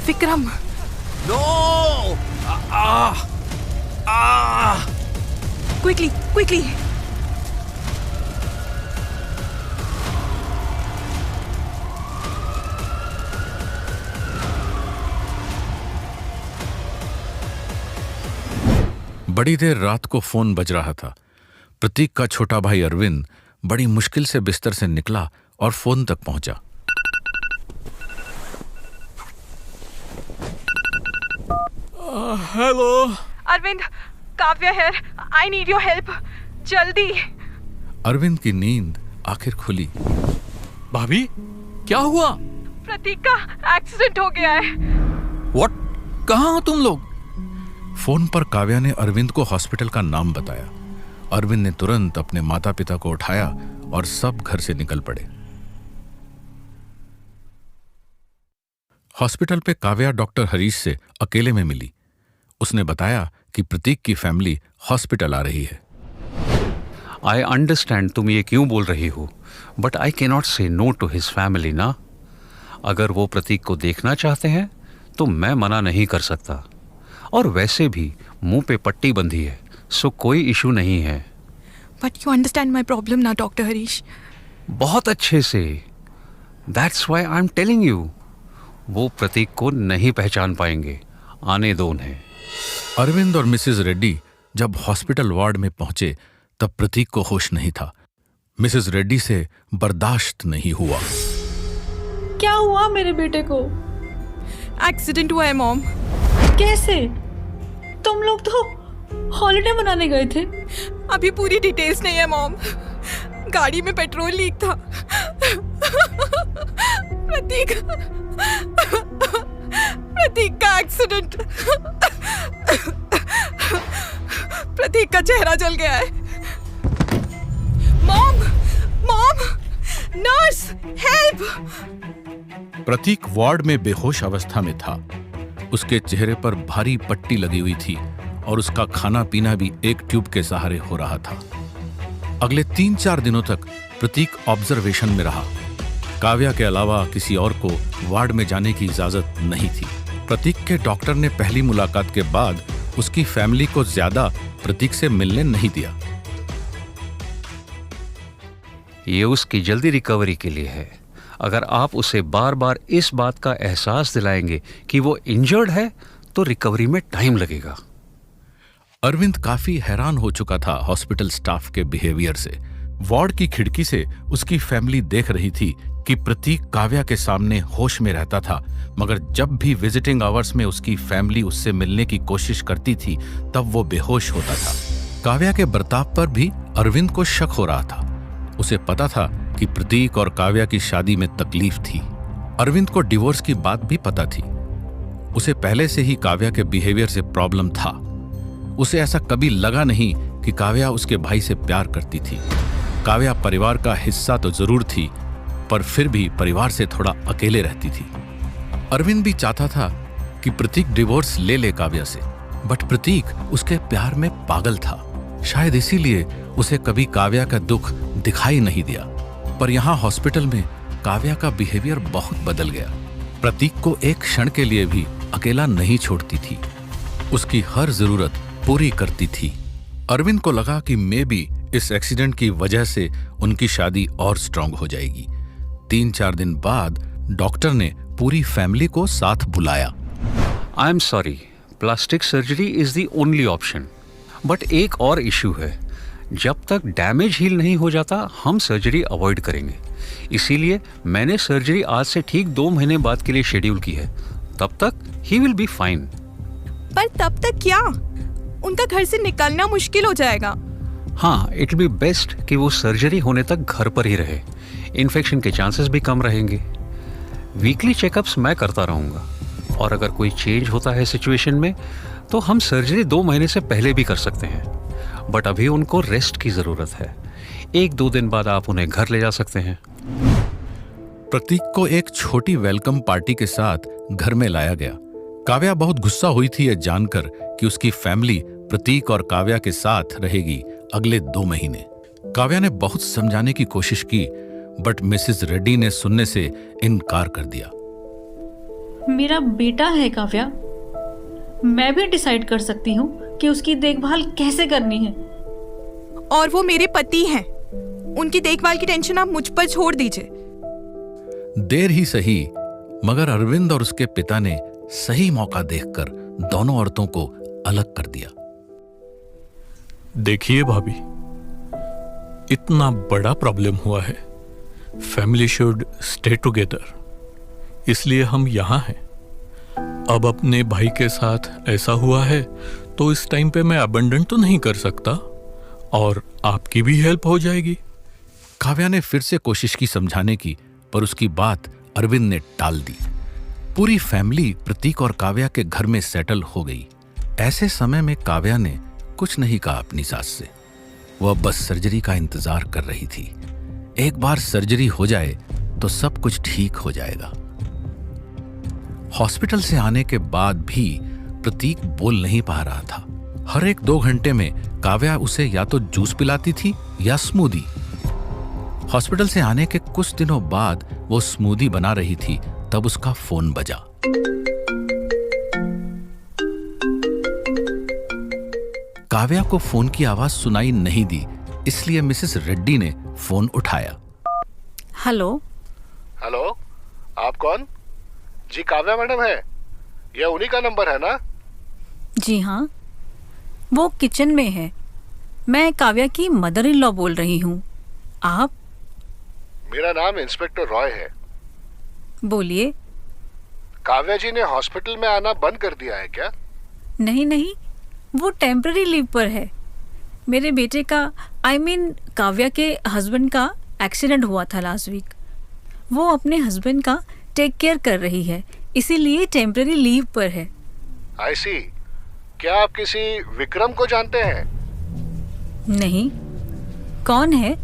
Vikram. No! Quickly quickly. बड़ी देर रात को फोन बज रहा था। प्रतीक का छोटा भाई अरविंद बड़ी मुश्किल से बिस्तर से निकला और फोन तक पहुंचा। हेलो अरविंद, काव्या है, आई नीड योर हेल्प, जल्दी। अरविंद की नींद आखिर खुली। भाभी, क्या हुआ? प्रतीक का एक्सीडेंट हो गया है। व्हाट? कहाँ हो तुम लोग? फोन पर काव्या ने अरविंद को हॉस्पिटल का नाम बताया। अरविंद ने तुरंत अपने माता पिता को उठाया और सब घर से निकल पड़े। हॉस्पिटल पे काव्या डॉक्टर हरीश से अकेले में मिली। उसने बताया कि प्रतीक की फैमिली हॉस्पिटल आ रही है। आई अंडरस्टैंड तुम ये क्यों बोल रही हो, but I cannot say no to his family ना। अगर वो प्रतीक को देखना चाहते हैं तो मैं मना नहीं कर सकता, और वैसे भी मुंह पे पट्टी बंधी है, सो कोई इशू नहीं है। But you understand my problem ना डॉक्टर हरीश? बहुत अच्छे से। That's why I am telling you. वो प्रतीक को नहीं पहचान पाएंगे, आने दो उन्हें। अरविंद और मिसेस रेड्डी जब हॉस्पिटल वार्ड में पहुंचे तब प्रतीक को होश नहीं था। मिसेस रेड्डी से बर्दाश्त नहीं हुआ। क्या हुआ मेरे बेटे को? एक्सीडेंट हुआ है मॉम। कैसे? तुम लोग तो हॉलिडे मनाने गए थे। अभी पूरी डिटेल्स नहीं है मॉम। गाड़ी में पेट्रोल लीक था। प्रतीक का एक्सीडेंट। प्रतीक का चेहरा जल गया है। Mom, mom, nurse, help! Pratik ward में बेहोश अवस्था में था। उसके चेहरे पर भारी पट्टी लगी हुई थी और उसका खाना पीना भी एक ट्यूब के सहारे हो रहा था। अगले 3-4 दिनों तक प्रतीक ऑब्जर्वेशन में रहा। काव्या के अलावा किसी और को वार्ड में जाने की इजाजत नहीं थी। प्रतीक के डॉक्टर ने पहली मुलाकात के बाद उसकी फैमिली को ज्यादा प्रतीक से मिलने नहीं दिया। ये उसकी जल्दी रिकवरी के लिए है। अगर आप उसे बार बार इस बात का एहसास दिलाएंगे कि वो इंजर्ड है तो रिकवरी में टाइम लगेगा। अरविंद काफी हैरान हो चुका था हॉस्पिटल स्टाफ के बिहेवियर से। वार्ड की खिड़की से उसकी फैमिली देख रही थी कि प्रतीक काव्या के सामने होश में रहता था, मगर जब भी विजिटिंग आवर्स में उसकी फैमिली उससे मिलने की कोशिश करती थी तब वो बेहोश होता था। काव्या के बर्ताव पर भी अरविंद को शक हो रहा था। उसे पता था कि प्रतीक और काव्या की शादी में तकलीफ थी। अरविंद को डिवोर्स की बात भी पता थी। उसे पहले से ही काव्या के बिहेवियर से प्रॉब्लम था। उसे ऐसा कभी लगा नहीं कि काव्या उसके भाई से प्यार करती थी। काव्या परिवार का हिस्सा तो जरूर थी, पर फिर भी परिवार से थोड़ा अकेले रहती थी। अरविंद भी चाहता था कि प्रतीक डिवोर्स ले ले काव्या से, बट प्रतीक उसके प्यार में पागल था। शायद इसीलिए उसे कभी काव्या का दुख दिखाई नहीं दिया। पर यहां हॉस्पिटल में काव्या का बिहेवियर बहुत बदल गया। प्रतीक को एक क्षण के लिए भी अकेला नहीं छोड़ती थी। उसकी हर जरूरत पूरी करती थी। अरविंद को लगा कि मे बी इस एक्सीडेंट की वजह से उनकी शादी और स्ट्रांग हो जाएगी। 3-4 दिन बाद डॉक्टर ने पूरी फैमिली को साथ बुलाया। I am sorry, plastic surgery is the only option. But एक और इशू है, जब तक डैमेज हील नहीं हो जाता हम सर्जरी अवॉइड करेंगे। इसीलिए मैंने सर्जरी आज से ठीक 2 महीने बाद के लिए शेड्यूल की है। तब तक ही विल बी फाइन। पर तब तक क्या? उनका घर से निकलना मुश्किल हो जाएगा। हाँ, इट बी बेस्ट कि वो सर्जरी होने तक घर पर ही रहे। इन्फेक्शन के चांसेस भी कम रहेंगे। वीकली चेकअप्स मैं करता रहूँगा, और अगर कोई चेंज होता है सिचुएशन में तो हम सर्जरी 2 महीने से पहले भी कर सकते हैं। बट अभी उनको रेस्ट की ज़रूरत है। 1-2 दिन बाद आप उन्हें घर ले जा सकते हैं। प्रतीक को एक छोटी वेलकम पार्टी के साथ घर में लाया गया। काव्या बहुत गुस्सा हुई थी यह जानकर कि उसकी फैमिली प्रतीक और काव्या के साथ रहेगी अगले 2 महीने। काव्या ने बहुत समझाने की कोशिश की, बट मिसेस रेड्डी ने सुनने से इनकार कर दिया। मेरा बेटा है काव्या। मैं भी डिसाइड कर सकती हूँ कि उसकी देखभाल कैसे करनी है। और वो मेरे पति हैं। उनकी देखभाल की टेंशन आप मुझ पर छोड़ दीजिए। देर ही सही, मगर अरविंद और उसके पिता ने सही मौका देखकर दोनों औरतों को अलग कर दिया। देखिए भाभी, इतना बड़ा प्रॉब्लम हुआ है, फैमिली शुड स्टे टुगेदर, इसलिए हम यहाँ हैं। अब अपने भाई के साथ ऐसा हुआ है तो इस टाइम पे मैं अबंडन तो नहीं कर सकता, और आपकी भी हेल्प हो जाएगी। काव्या ने फिर से कोशिश की समझाने की, पर उसकी बात अरविंद ने टाल दी। पूरी फैमिली प्रतीक और काव्या के घर में सेटल हो गई। ऐसे समय में काव्या ने कुछ नहीं कहा अपनी सास से। वह बस सर्जरी का इंतजार कर रही थी। एक बार सर्जरी हो जाए तो सब कुछ ठीक हो जाएगा। हॉस्पिटल से आने के बाद भी प्रतीक बोल नहीं पा रहा था। हर एक 2 घंटे में काव्या उसे या तो जूस पिलाती थी या स्मूदी। हॉस्पिटल से आने के कुछ दिनों बाद वो स्मूदी बना रही थी, तब उसका फोन बजा। काव्या को फोन की आवाज सुनाई नहीं दी, इसलिए मिसेस रेड्डी ने फोन उठाया। हेलो। हेलो, आप कौन? जी काव्या मैडम है, यह उन्हीं का नंबर है ना? जी हाँ, वो किचन में है। मैं काव्या की मदर इन लॉ बोल रही हूँ। आप? मेरा नाम इंस्पेक्टर रॉय है। बोलिए। काव्या जी ने हॉस्पिटल में आना बंद कर दिया है क्या? नहीं नहीं, वो टेम्पररी लीव पर है। मेरे बेटे का काव्या के हस्बैंड का एक्सीडेंट हुआ था लास्ट वीक। वो अपने हस्बैंड का टेक केयर कर रही है, इसीलिए टेम्पररी लीव पर है। आई सी। क्या आप किसी विक्रम को जानते हैं? नहीं, कौन है?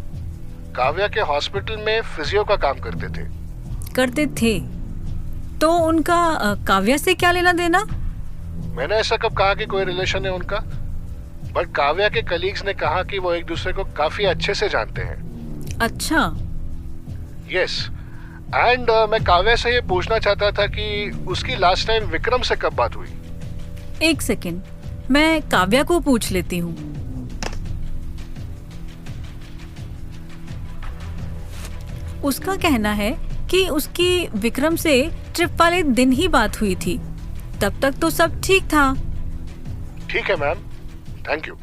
काव्या के हॉस्पिटल में फिजियो का काम करते थे। करते थे तो उनका काव्या से क्या लेना देना? मैंने ऐसा कब कहा कि कोई रिलेशन है उनका? बट काव्या के कलीग्स ने कहा कि वो एक दूसरे को काफी अच्छे से जानते हैं। अच्छा। यस। एंड मैं काव्या से ये पूछना चाहता था कि उसकी लास्ट टाइम विक्रम से कब बात हुई? एक सेकेंड, मैं काव्या को पूछ लेती हूँ। उसका कहना है कि उसकी विक्रम से ट्रिप वाले दिन ही बात हुई थी। तब तक तो सब ठीक था। ठीक है ma'am, thank you.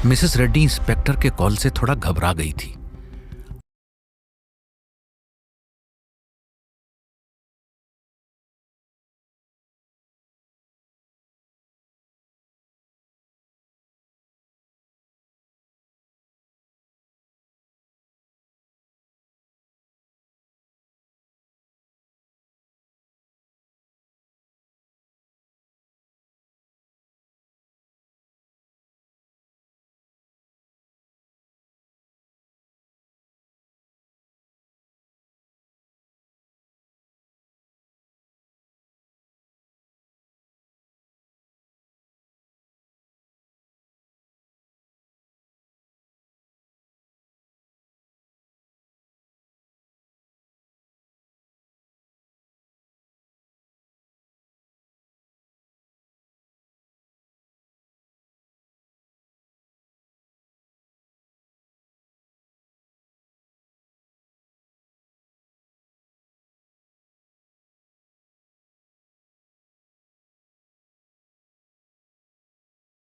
Mrs Reddy inspector के कॉल से थोड़ा घबरा गई थी।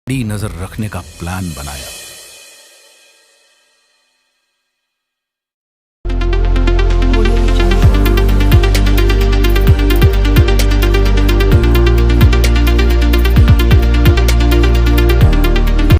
नजर रखने का प्लान बनाया।